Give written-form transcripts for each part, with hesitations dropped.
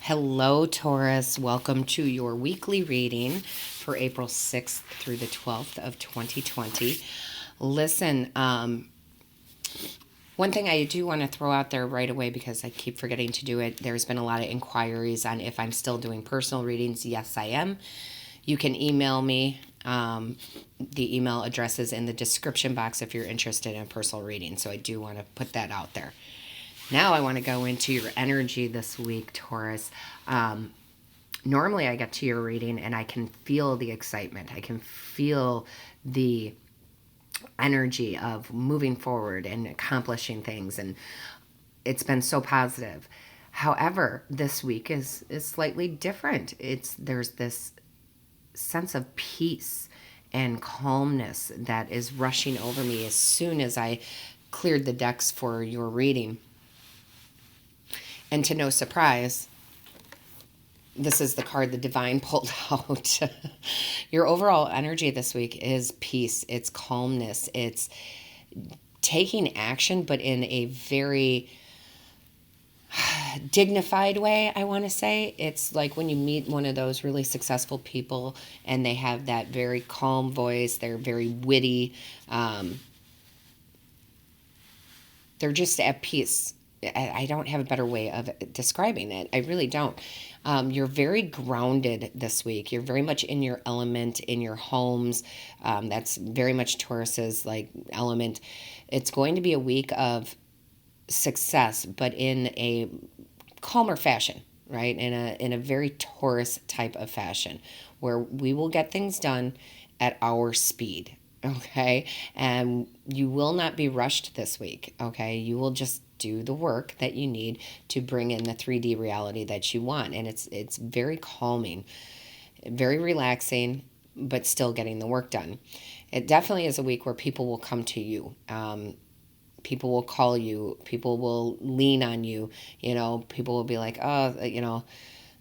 Hello, Taurus. Welcome to your weekly reading for April 6th through the 12th of 2020. Listen, one thing I do want to throw out there right away because I keep forgetting to do it. There's been a lot of inquiries on if I'm still doing personal readings. Yes, I am. You can email me. The email address is in the description box if you're interested in a personal reading. So I do want to put that out there. Now I want to go into your energy this week, Taurus. Normally I get to your reading and I can feel the excitement. I can feel the energy of moving forward and accomplishing things, and it's been so positive. However, this week is slightly different. There's this sense of peace and calmness that is rushing over me as soon as I cleared the decks for your reading. And to no surprise, this is the card the divine pulled out. Your overall energy this week is peace. It's calmness. It's taking action, but in a very dignified way, I want to say. It's like when you meet one of those really successful people and they have that very calm voice. They're very witty. They're just at peace. I don't have a better way of describing it. I really don't. You're very grounded this week. You're very much in your element, in your homes. That's very much Taurus's element. It's going to be a week of success, but in a calmer fashion, right? In a very Taurus type of fashion, where we will get things done at our speed. Okay. And you will not be rushed this week. Okay. You will just do the work that you need to bring in the 3D reality that you want. And it's very calming, very relaxing, but still getting the work done. It definitely is a week where people will come to you. People will call you. People will lean on you. People will be like, oh,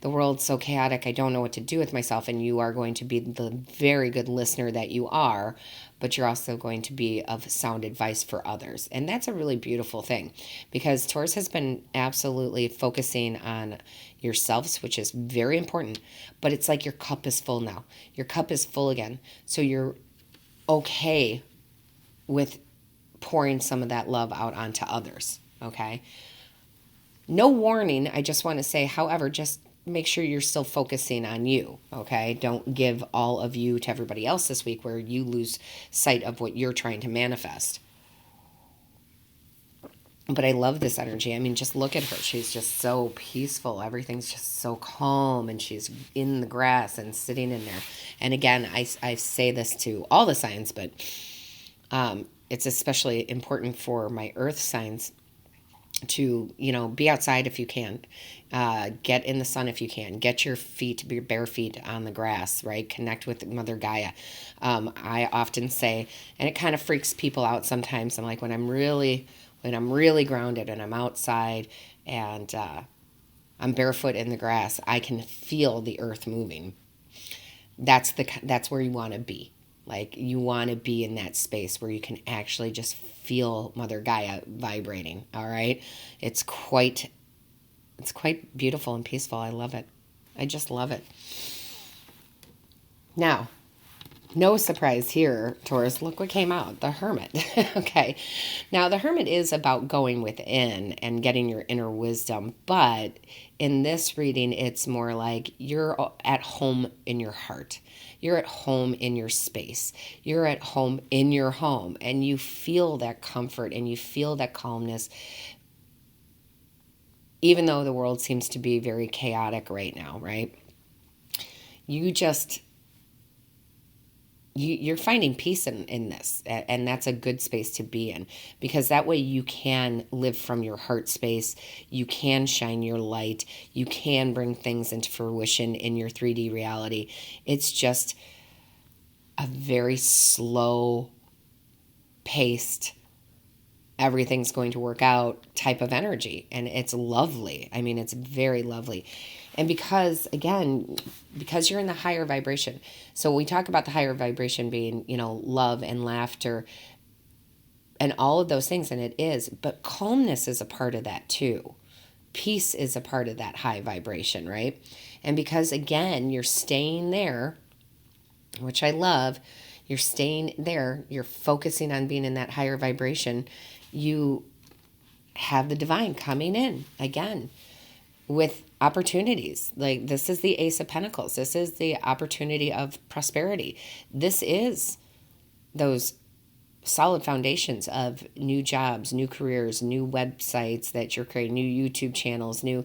the world's so chaotic, I don't know what to do with myself. And you are going to be the very good listener that you are, but you're also going to be of sound advice for others. And that's a really beautiful thing, because Taurus has been absolutely focusing on yourselves, which is very important. But it's like your cup is full now. Your cup is full again. So you're okay with pouring some of that love out onto others, okay? No warning, I just want to say, however, just make sure you're still focusing on you, okay? Don't give all of you to everybody else this week where you lose sight of what you're trying to manifest. But I love this energy. I mean, just look at her. She's just so peaceful. Everything's just so calm, and she's in the grass and sitting in there. And again, I say this to all the signs, but it's especially important for my earth signs to, be outside if you can, get in the sun if you can, get your bare feet on the grass, right? Connect with Mother Gaia. I often say, and it kind of freaks people out sometimes. I'm like, when I'm really grounded and I'm outside and I'm barefoot in the grass, I can feel the earth moving. That's where you want to be. Like, you want to be in that space where you can actually just feel Mother Gaia vibrating, all right? It's quite beautiful and peaceful. I love it. I just love it. Now, no surprise here, Taurus, look what came out, the Hermit. Okay. Now, the Hermit is about going within and getting your inner wisdom, but in this reading, it's more like you're at home in your heart. You're at home in your space. You're at home in your home, and you feel that comfort and you feel that calmness, even though the world seems to be very chaotic right now, right? You're finding peace in this, and that's a good space to be in, because that way you can live from your heart space. You can shine your light. You can bring things into fruition in your 3D reality. It's just a very slow paced, everything's going to work out type of energy, and it's lovely. I mean, it's very lovely. And because you're in the higher vibration. So we talk about the higher vibration being, love and laughter and all of those things, and it is. But calmness is a part of that too. peace is a part of that high vibration, right? And because, again, you're staying there, which I love, you're staying there, you're focusing on being in that higher vibration, you have the divine coming in again with opportunities. Like, this is the Ace of Pentacles. This is the opportunity of prosperity. This is those solid foundations of new jobs, new careers, new websites that you're creating, new YouTube channels, new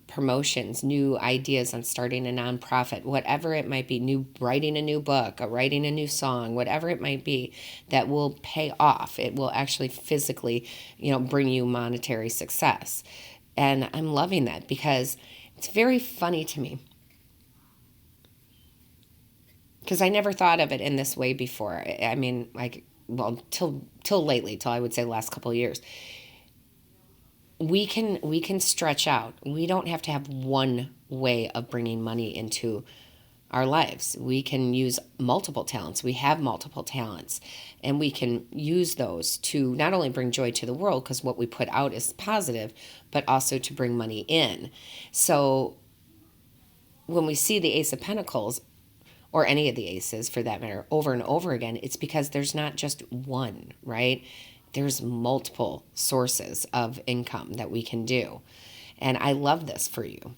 promotions, new ideas on starting a nonprofit, whatever it might be, new writing a new book, or writing a new song, whatever it might be, that will pay off. It will actually physically, bring you monetary success. And I'm loving that because it's very funny to me, because I never thought of it in this way before. I mean, till lately, till I would say the last couple of years. We can stretch out. We don't have to have one way of bringing money into our lives. We can use multiple talents. We have multiple talents, and we can use those to not only bring joy to the world, because what we put out is positive, but also to bring money in. So when we see the Ace of Pentacles, or any of the aces for that matter, over and over again, it's because there's not just one, right? There's multiple sources of income that we can do. And I love this for you.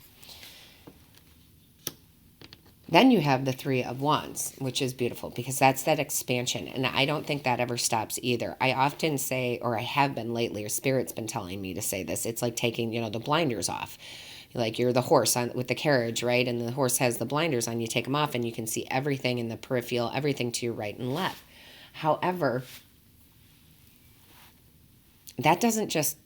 Then you have the Three of Wands, which is beautiful because that's that expansion. And I don't think that ever stops either. I often say, or I have been lately, or Spirit's been telling me to say this, it's like taking, the blinders off. Like, you're the horse with the carriage, right? And the horse has the blinders on. You take them off and you can see everything in the peripheral, everything to your right and left. However, that doesn't just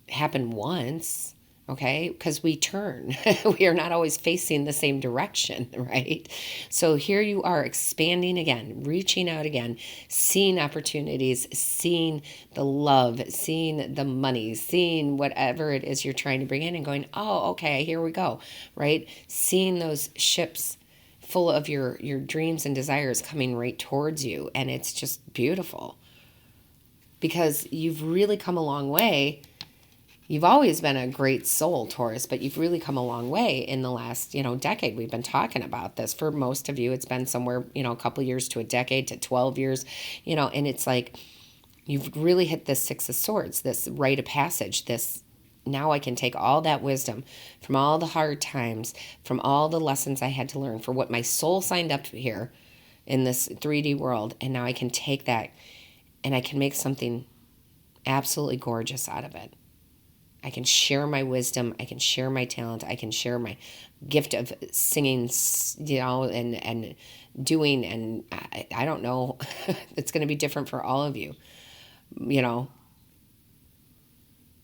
happen once, okay? Because we turn. We are not always facing the same direction, right? So here you are expanding again, reaching out again, seeing opportunities, seeing the love, seeing the money, seeing whatever it is you're trying to bring in and going, oh, okay, here we go, right? Seeing those ships full of your dreams and desires coming right towards you. And it's just beautiful because you've really come a long way. You've always been a great soul, Taurus, but you've really come a long way in the last, decade. We've been talking about this. For most of you, it's been somewhere, a couple years to a decade to 12 years, and it's like you've really hit this Six of Swords, this rite of passage, this now I can take all that wisdom from all the hard times, from all the lessons I had to learn, for what my soul signed up here in this 3D world, and now I can take that and I can make something absolutely gorgeous out of it. I can share my wisdom. I can share my talent. I can share my gift of singing, and doing. And I don't know. It's going to be different for all of you,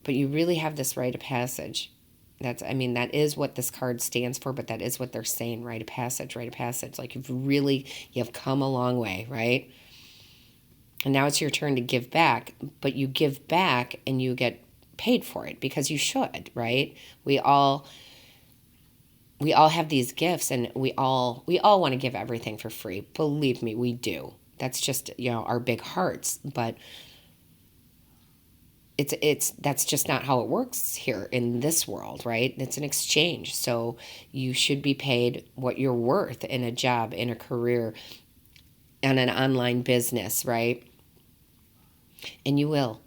But you really have this rite of passage. That is what this card stands for, but that is what they're saying, rite of passage, rite of passage. Like you've come a long way, right? And now it's your turn to give back, but you give back and you get paid for it because you should, right? We all have these gifts, and we all want to give everything for free. Believe me, we do. That's just, our big hearts, but that's just not how it works here in this world, right? It's an exchange. So you should be paid what you're worth in a job, in a career, in an online business, right? And you will.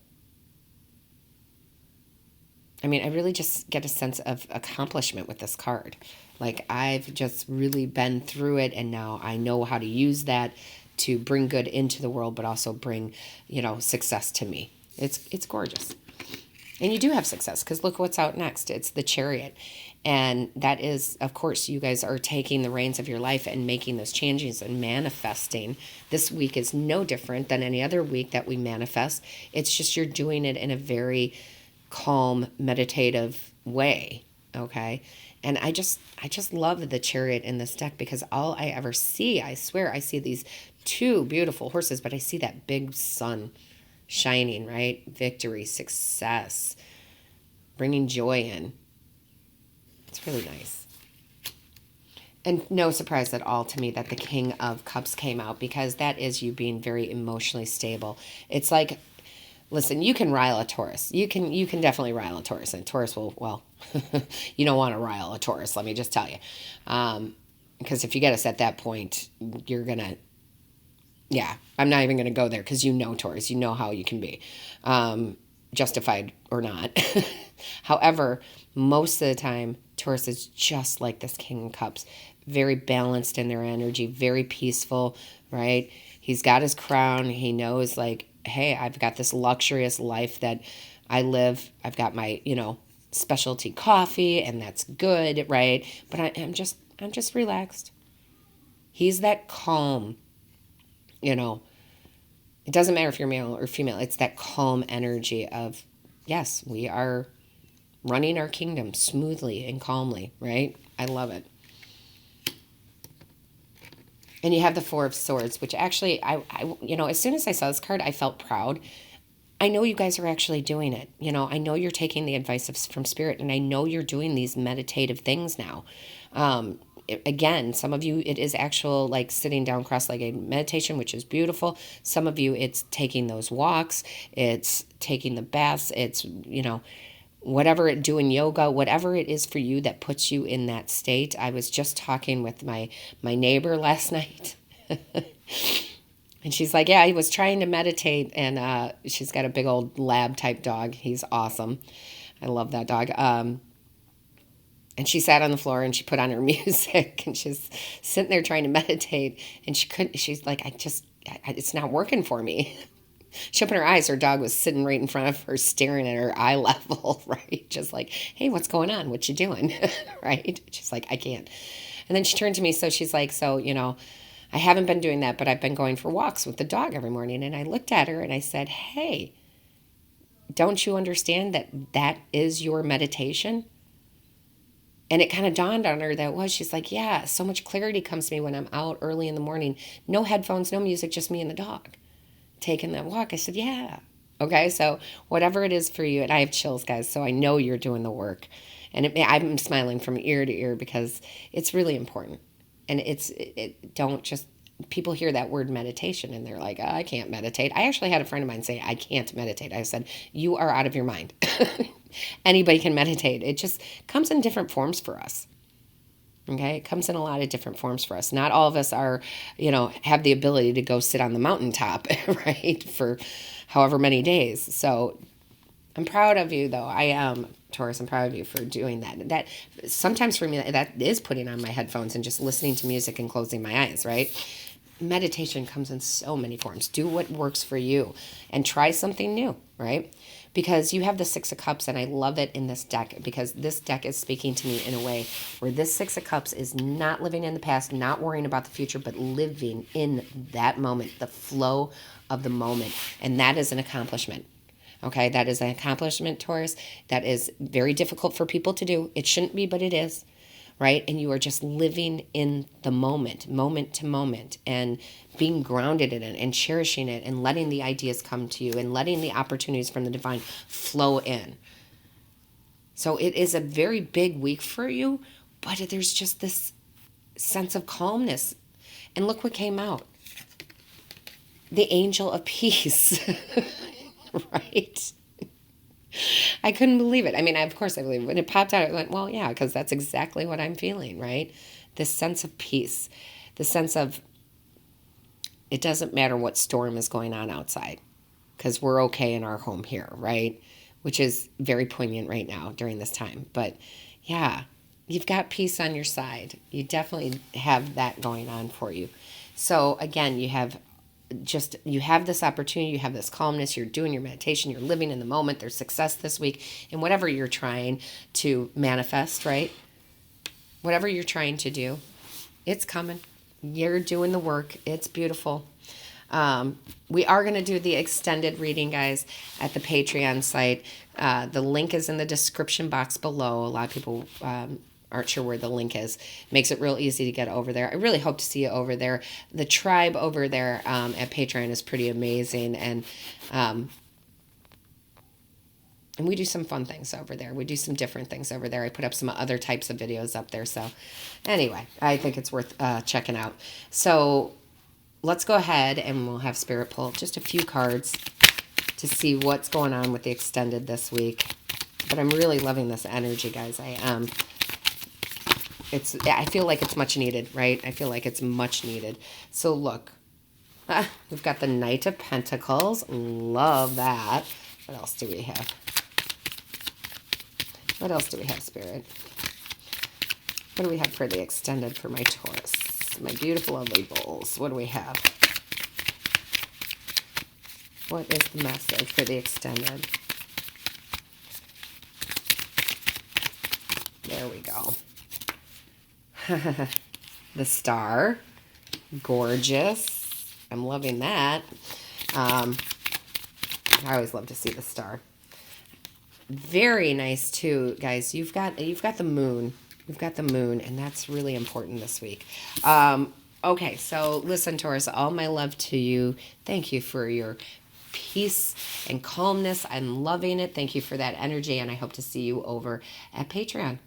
I really just get a sense of accomplishment with this card. Like, I've just really been through it, and now I know how to use that to bring good into the world, but also bring, success to me. It's gorgeous. And you do have success, because look what's out next. It's the Chariot. And that is, of course, you guys are taking the reins of your life and making those changes and manifesting. This week is no different than any other week that we manifest. It's just you're doing it in a very calm, meditative way, okay? And I just love the Chariot in this deck, because all I ever see, I swear, I see these two beautiful horses, but I see that big sun shining, right? Victory, success, bringing joy in. It's really nice. And no surprise at all to me that the King of Cups came out, because that is you being very emotionally stable. It's like Listen, you can rile a Taurus. You can definitely rile a Taurus, and Taurus will, well, you don't want to rile a Taurus, let me just tell you. Because if you get us at that point, you're going to, yeah, I'm not even going to go there because you know Taurus, you know how you can be, justified or not. However, most of the time, Taurus is just like this King of Cups, very balanced in their energy, very peaceful, right? He's got his crown. He knows, like, hey, I've got this luxurious life that I live. I've got my, specialty coffee, and that's good, right? But I'm just relaxed. He's that calm, It doesn't matter if you're male or female. It's that calm energy of, yes, we are running our kingdom smoothly and calmly, right? I love it. And you have the Four of Swords, which actually, I as soon as I saw this card, I felt proud. I know you guys are actually doing it. I know you're taking the advice from Spirit, and I know you're doing these meditative things now. Again, some of you, it is actual, like, sitting down cross-legged meditation, which is beautiful. Some of you, it's taking those walks. It's taking the baths. It's, whatever, doing yoga, whatever it is for you that puts you in that state. I was just talking with my neighbor last night. And she's like, yeah, he was trying to meditate, and she's got a big old lab type dog. He's awesome. I love that dog. And she sat on the floor and she put on her music, and she's sitting there trying to meditate, and she's like, it's not working for me. She opened her eyes. Her dog was sitting right in front of her, staring at her eye level, right? Just like, hey, what's going on? What you doing? Right? She's like, I can't. And then she turned to me. So she's like, I haven't been doing that, but I've been going for walks with the dog every morning. And I looked at her and I said, hey, don't you understand that is your meditation? And it kind of dawned on her that was. She's like, yeah, so much clarity comes to me when I'm out early in the morning. No headphones, no music, just me and the dog taking that walk. I said, yeah. Okay, so whatever it is for you, and I have chills, guys, so I know you're doing the work. And I'm smiling from ear to ear because it's really important. And don't just, people hear that word meditation and they're like, oh, I can't meditate. I actually had a friend of mine say, I can't meditate. I said, you are out of your mind. Anybody can meditate. It just comes in different forms for us. Okay, it comes in a lot of different forms for us. Not all of us are, have the ability to go sit on the mountaintop, right, for however many days. So I'm proud of you, though. I am, Taurus. I'm proud of you for doing that. That sometimes for me, that is putting on my headphones and just listening to music and closing my eyes, right? Meditation comes in so many forms. Do what works for you and try something new, right? Because you have the Six of Cups, and I love it in this deck because this deck is speaking to me in a way where this Six of Cups is not living in the past, not worrying about the future, but living in that moment, the flow of the moment. And that is an accomplishment. Okay, that is an accomplishment, Taurus. That is very difficult for people to do. It shouldn't be, but it is. Right? And you are just living in the moment, moment to moment, and being grounded in it and cherishing it and letting the ideas come to you and letting the opportunities from the divine flow in. So it is a very big week for you, but there's just this sense of calmness. And look what came out. The angel of peace. Right? I couldn't believe it. I mean, of course I believe it. When it popped out, I went, well, yeah, because that's exactly what I'm feeling, right? This sense of peace, the sense of it doesn't matter what storm is going on outside because we're okay in our home here, right? Which is very poignant right now during this time. But yeah, you've got peace on your side. You definitely have that going on for you. So again, you have this opportunity, you have this calmness, you're doing your meditation, you're living in the moment, there's success this week in whatever you're trying to manifest, right? Whatever you're trying to do, it's coming. You're doing the work. It's beautiful. We are going to do the extended reading, guys, at the Patreon site. The link is in the description box below. A lot of people aren't sure where the link is. Makes it real easy to get over there. I really hope to see you over there. The tribe over there at Patreon is pretty amazing, and we do some fun things over there. We do some different things over there. I put up some other types of videos up there. So anyway, I think it's worth checking out. So let's go ahead and we'll have Spirit pull just a few cards to see what's going on with the extended this week. But I'm really loving this energy, guys. I am. I feel like it's much needed, right? I feel like it's much needed. So look, we've got the Knight of Pentacles. Love that. What else do we have? What else do we have, Spirit? What do we have for the extended for my Taurus? My beautiful, lovely bulls. What do we have? What is the message for the extended? There we go. The Star. Gorgeous. I'm loving that. I always love to see the Star. Very nice too, guys. You've got the moon. You've got the moon, and that's really important this week. Okay, so listen, Taurus, all my love to you. Thank you for your peace and calmness. I'm loving it. Thank you for that energy, and I hope to see you over at Patreon.